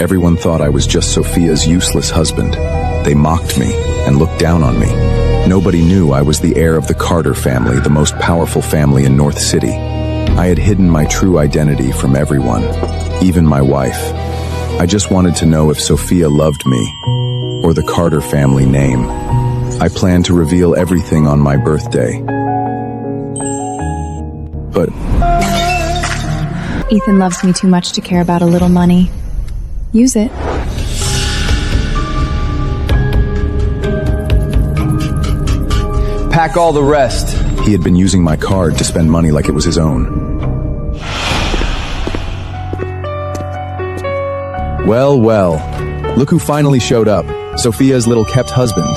Everyone thought I was just Sophia's useless husband. They mocked me and looked down on me. Nobody knew I was the heir of the Carter family, the most powerful family in North City. I had hidden my true identity from everyone, even my wife. I just wanted to know if Sophia loved me, or the Carter family name. I planned to reveal everything on my birthday. But Ethan loves me too much to care about a little money. Use it. Pack all the rest. he had been using my card to spend money like it was his own. Well, well. Look who finally showed up. Sophia's little kept husband.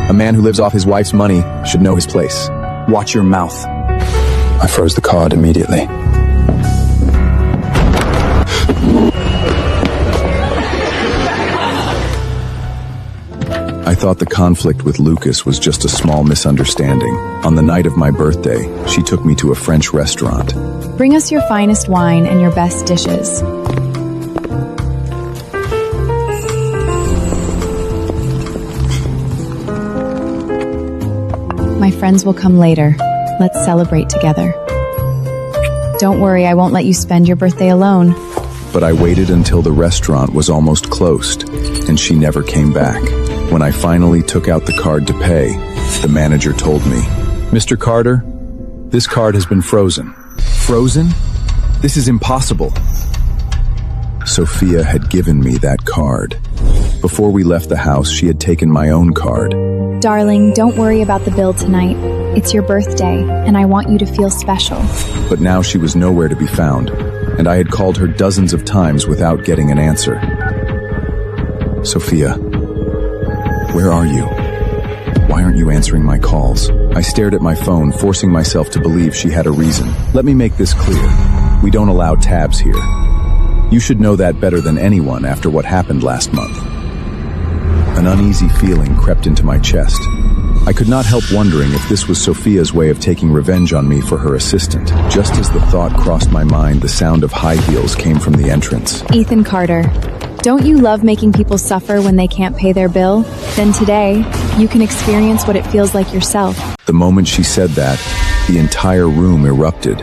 A man who lives off his wife's money should know his place. Watch your mouth. I froze the card immediately. I thought the conflict with Lucas was just a small misunderstanding. On the night of my birthday, she took me to a French restaurant. Bring us your finest wine and your best dishes. My friends will come later. Let's celebrate together. Don't worry, I won't let you spend your birthday alone. But I waited until the restaurant was almost closed, and she never came back. When I finally took out the card to pay, the manager told me, "Mr. Carter, this card has been frozen." Frozen? This is impossible. Sophia had given me that card. Before we left the house, she had taken my own card. Darling, don't worry about the bill tonight. It's your birthday, and I want you to feel special. But now she was nowhere to be found, and I had called her dozens of times without getting an answer. Sophia, where are you? Why aren't you answering my calls? I stared at my phone, forcing myself to believe she had a reason. Let me make this clear. We don't allow tabs here. You should know that better than anyone after what happened last month. An uneasy feeling crept into my chest. I could not help wondering if this was Sophia's way of taking revenge on me for her assistant. Just as the thought crossed my mind, the sound of high heels came from the entrance. Ethan Carter, don't you love making people suffer when they can't pay their bill? Then today, you can experience what it feels like yourself. The moment she said that, the entire room erupted.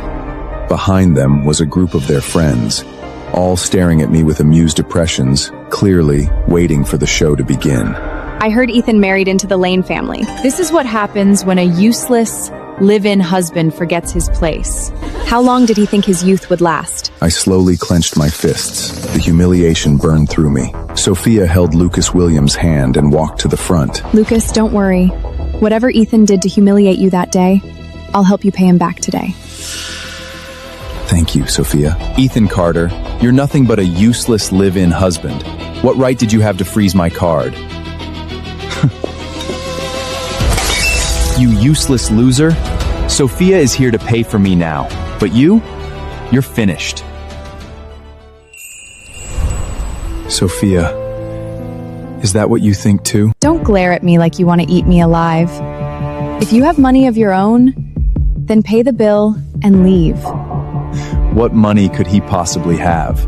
Behind them was a group of their friends, all staring at me with amused expressions, clearly waiting for the show to begin. I heard Ethan married into the Lane family. This is what happens when a useless, live-in husband forgets his place. How long did he think his youth would last? I slowly clenched my fists. The humiliation burned through me. Sophia held Lucas Williams' hand and walked to the front. Lucas, don't worry. Whatever Ethan did to humiliate you that day, I'll help you pay him back today. Thank you, Sophia. Ethan Carter, you're nothing but a useless live-in husband. What right did you have to freeze my card? You useless loser. Sophia is here to pay for me now. But you're finished. Sophia, is that what you think too? Don't glare at me like you want to eat me alive. If you have money of your own, then pay the bill and leave. What money could he possibly have?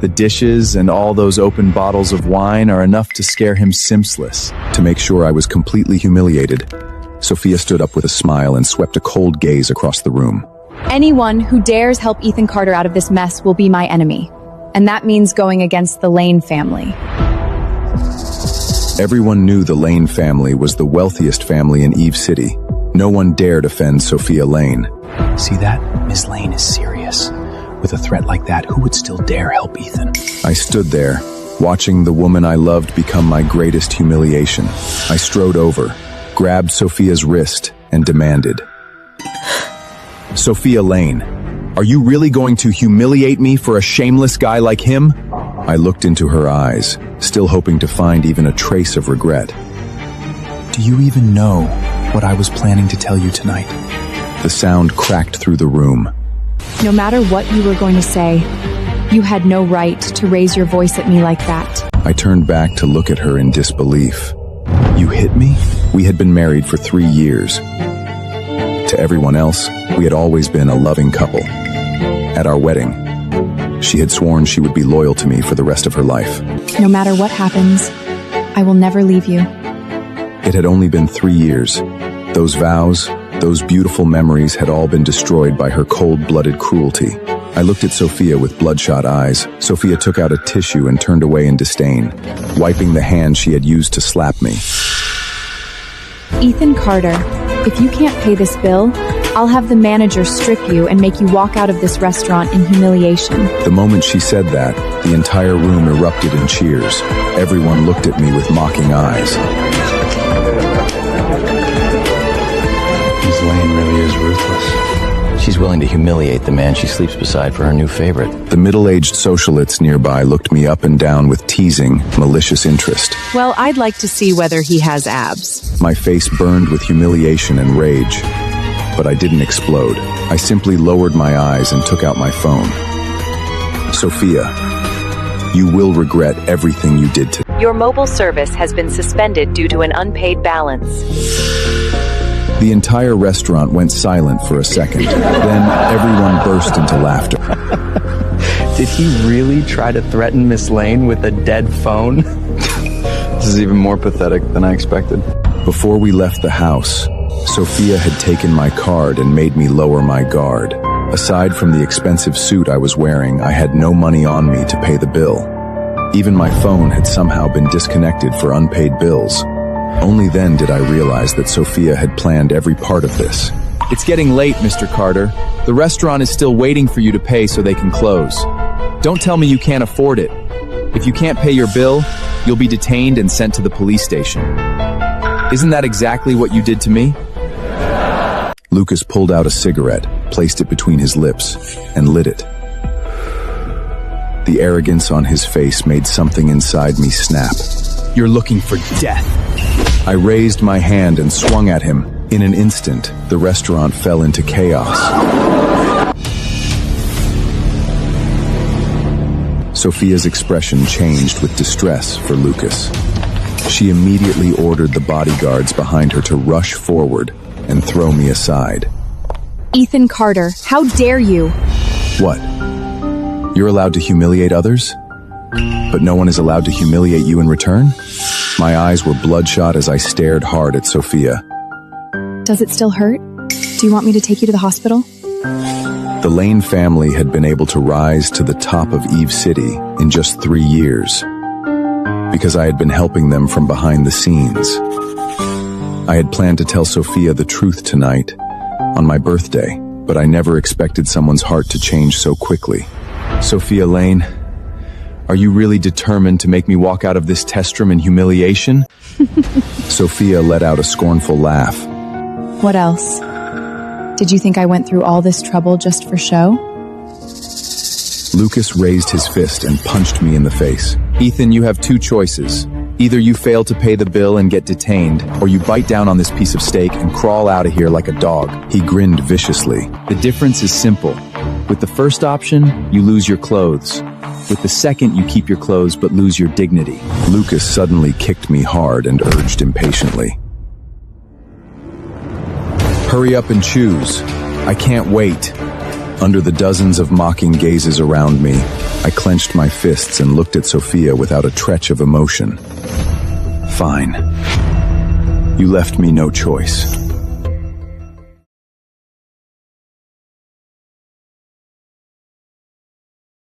The dishes and all those open bottles of wine are enough to scare him senseless. To make sure I was completely humiliated, Sophia stood up with a smile and swept a cold gaze across the room. Anyone who dares help Ethan Carter out of this mess will be my enemy. And that means going against the Lane family. Everyone knew the Lane family was the wealthiest family in Eve City. No one dared offend Sophia Lane. See that? Ms. Lane is serious. With a threat like that, who would still dare help Ethan? I stood there, watching the woman I loved become my greatest humiliation. I strode over, grabbed Sophia's wrist, and demanded, "Sophia Lane, are you really going to humiliate me for a shameless guy like him?" I looked into her eyes, still hoping to find even a trace of regret. Do you even know what I was planning to tell you tonight? The sound cracked through the room. No matter what you were going to say, you had no right to raise your voice at me like that. I turned back to look at her in disbelief. You hit me? We had been married for 3 years. To everyone else, we had always been a loving couple. At our wedding, She had sworn she would be loyal to me for the rest of her life. No matter what happens, I will never leave you. It had only been 3 years. Those vows, those beautiful memories had all been destroyed by her cold-blooded cruelty. I looked at Sophia with bloodshot eyes. Sophia took out a tissue and turned away in disdain, wiping the hand she had used to slap me. Ethan Carter, if you can't pay this bill, I'll have the manager strip you and make you walk out of this restaurant in humiliation. The moment she said that, the entire room erupted in cheers. Everyone looked at me with mocking eyes. Ms. Lane really is ruthless. She's willing to humiliate the man she sleeps beside for her new favorite. The middle-aged socialites nearby looked me up and down with teasing, malicious interest. Well, I'd like to see whether he has abs. My face burned with humiliation and rage, but I didn't explode. I simply lowered my eyes and took out my phone. Sophia, you will regret everything you did to me. Your mobile service has been suspended due to an unpaid balance. The entire restaurant went silent for a second. Then everyone burst into laughter. Did he really try to threaten Miss Lane with a dead phone? This is even more pathetic than I expected. Before we left the house, Sophia had taken my card and made me lower my guard. Aside from the expensive suit I was wearing, I had no money on me to pay the bill. Even my phone had somehow been disconnected for unpaid bills. Only then did I realize that Sophia had planned every part of this. It's getting late, Mr. Carter. The restaurant is still waiting for you to pay so they can close. Don't tell me you can't afford it. If you can't pay your bill, you'll be detained and sent to the police station. Isn't that exactly what you did to me? Lucas pulled out a cigarette, placed it between his lips, and lit it. The arrogance on his face made something inside me snap. You're looking for death. I raised my hand and swung at him. In an instant, the restaurant fell into chaos. Sophia's expression changed with distress for Lucas. She immediately ordered the bodyguards behind her to rush forward and throw me aside. Ethan Carter, how dare you? What? You're allowed to humiliate others? But no one is allowed to humiliate you in return? My eyes were bloodshot as I stared hard at Sophia. Does it still hurt? Do you want me to take you to the hospital? The Lane family had been able to rise to the top of Eve City in just 3 years, because I had been helping them from behind the scenes. I had planned to tell Sophia the truth tonight, on my birthday, but I never expected someone's heart to change so quickly. Sophia Lane, are you really determined to make me walk out of this test room in humiliation? Sophia let out a scornful laugh. What else? Did you think I went through all this trouble just for show? Lucas raised his fist and punched me in the face. Ethan, you have 2 choices. Either you fail to pay the bill and get detained, or you bite down on this piece of steak and crawl out of here like a dog. He grinned viciously. The difference is simple. With the first option, you lose your clothes. With the second, you keep your clothes but lose your dignity. Lucas suddenly kicked me hard and urged impatiently. Hurry up and choose. I can't wait. Under the dozens of mocking gazes around me, I clenched my fists and looked at Sophia without a touch of emotion. Fine. You left me no choice.